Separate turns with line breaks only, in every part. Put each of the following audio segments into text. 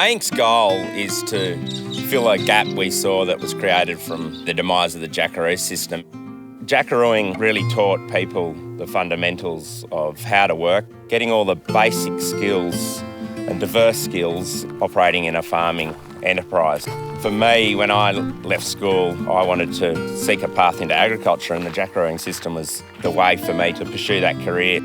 Hay Inc's goal is to fill a gap we saw that was created from the demise of the jackaroo system. Jackarooing really taught people the fundamentals of how to work, getting all the basic skills and diverse skills operating in a farming enterprise. For me, when I left school, I wanted to seek a path into agriculture, and the jackarooing system was the way for me to pursue that career.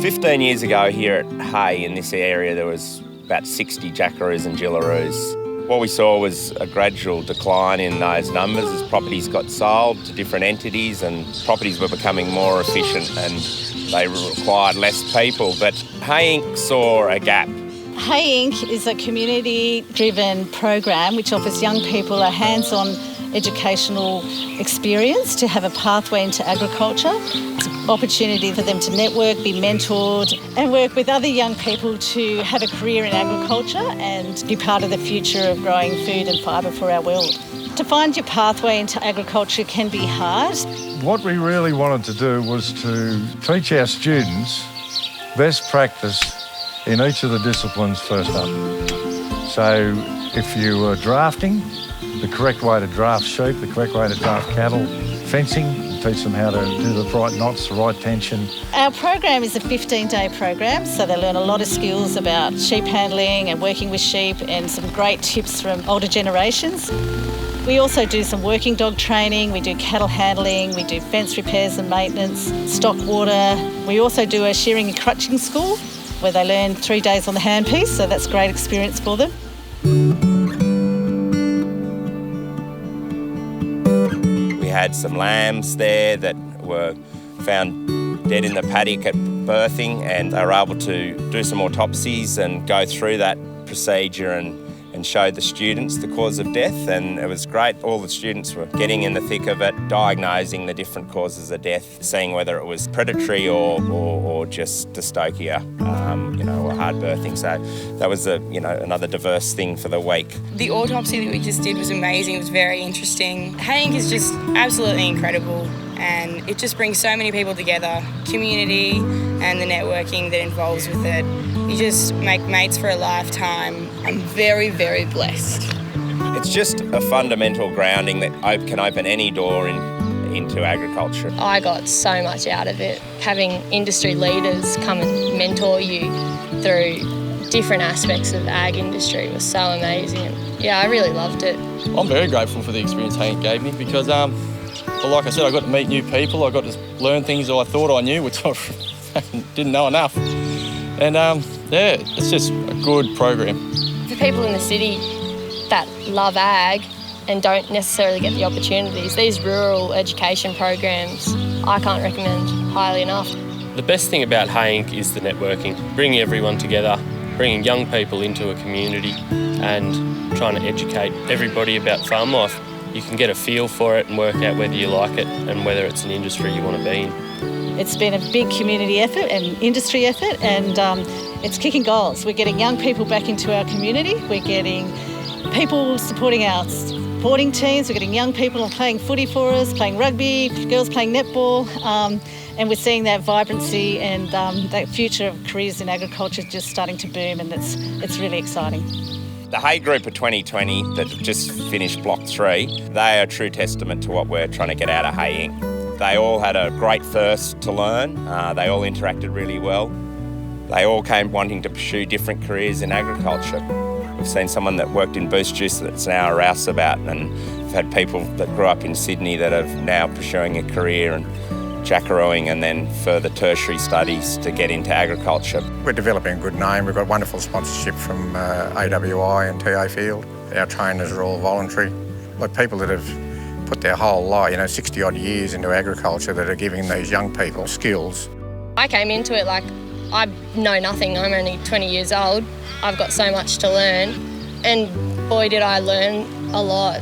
15 years ago here at Hay, in this area, there was about 60 jackaroos and gillaroos. What we saw was a gradual decline in those numbers as properties got sold to different entities and properties were becoming more efficient and they required less people. But Hay Inc saw a gap.
Hay Inc is a community-driven program which offers young people a hands-on educational experience to have a pathway into agriculture. It's an opportunity for them to network, be mentored and work with other young people to have a career in agriculture and be part of the future of growing food and fibre for our world. To find your pathway into agriculture can be hard.
What we really wanted to do was to teach our students best practice in each of the disciplines first up. So if you were drafting, the correct way to draft sheep, the correct way to draft cattle, fencing, teach them how to do the right knots, the right tension.
Our program is a 15-day program, so they learn a lot of skills about sheep handling and working with sheep and some great tips from older generations. We also do some working dog training, we do cattle handling, we do fence repairs and maintenance, stock water. We also do a shearing and crutching school where they learn 3 days on the handpiece, so that's a great experience for them.
We had some lambs there that were found dead in the paddock at birthing, and they were able to do some autopsies and go through that procedure and show the students the cause of death, and it was great. All the students were getting in the thick of it, diagnosing the different causes of death, seeing whether it was predatory or just dystocia, or hard birthing. So that was another diverse thing for the week.
The autopsy that we just did was amazing. It was very interesting. Hay Inc is just absolutely incredible, and it just brings so many people together, community and the networking that involves with it. You just make mates for a lifetime. I'm very, very blessed.
It's just a fundamental grounding that can open any door into agriculture.
I got so much out of it. Having industry leaders come and mentor you through different aspects of the ag industry was so amazing. And I really loved it.
I'm very grateful for the experience Hay Inc gave me because, like I said, I got to meet new people. I got to learn things I thought I knew, which I didn't know enough. And it's just a good program.
For people in the city that love ag and don't necessarily get the opportunities, these rural education programs I can't recommend highly enough.
The best thing about Hay Inc is the networking, bringing everyone together, bringing young people into a community and trying to educate everybody about farm life. You can get a feel for it and work out whether you like it and whether it's an industry you want to be in.
It's been a big community effort and industry effort, and it's kicking goals. We're getting young people back into our community. We're getting people supporting our sporting teams. We're getting young people playing footy for us, playing rugby, girls playing netball, and we're seeing that vibrancy and that future of careers in agriculture just starting to boom, and it's really exciting.
The Hay Group of 2020 that just finished Block 3, they are a true testament to what we're trying to get out of Hay Inc. They all had a great thirst to learn. They all interacted really well. They all came wanting to pursue different careers in agriculture. We've seen someone that worked in boost juice that's now a rouseabout, and we've had people that grew up in Sydney that are now pursuing a career in jackarooing and then further tertiary studies to get into agriculture.
We're developing a good name. We've got wonderful sponsorship from AWI and TA Field. Our trainers are all voluntary. Like people that have put their whole life, 60 odd years into agriculture, that are giving these young people skills.
I came into it like I know nothing. I'm only 20 years old. I've got so much to learn, and boy did I learn a lot.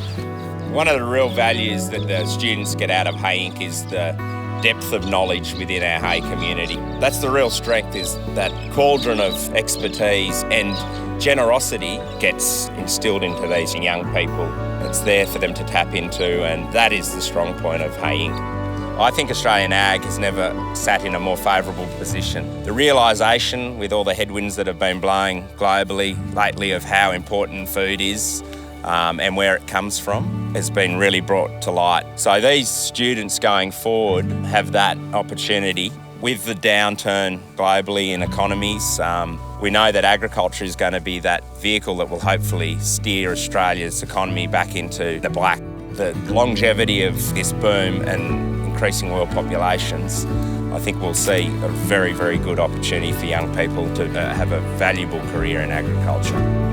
One of the real values that the students get out of Hay Inc is the depth of knowledge within our Hay community. That's the real strength, is that cauldron of expertise and generosity gets instilled into these young people. It's there for them to tap into, and that is the strong point of Hay Inc. I think Australian ag has never sat in a more favourable position. The realisation, with all the headwinds that have been blowing globally lately, of how important food is and where it comes from has been really brought to light. So these students going forward have that opportunity. With the downturn globally in economies, we know that agriculture is going to be that vehicle that will hopefully steer Australia's economy back into the black. The longevity of this boom and increasing world populations, I think we'll see a very, very good opportunity for young people to have a valuable career in agriculture.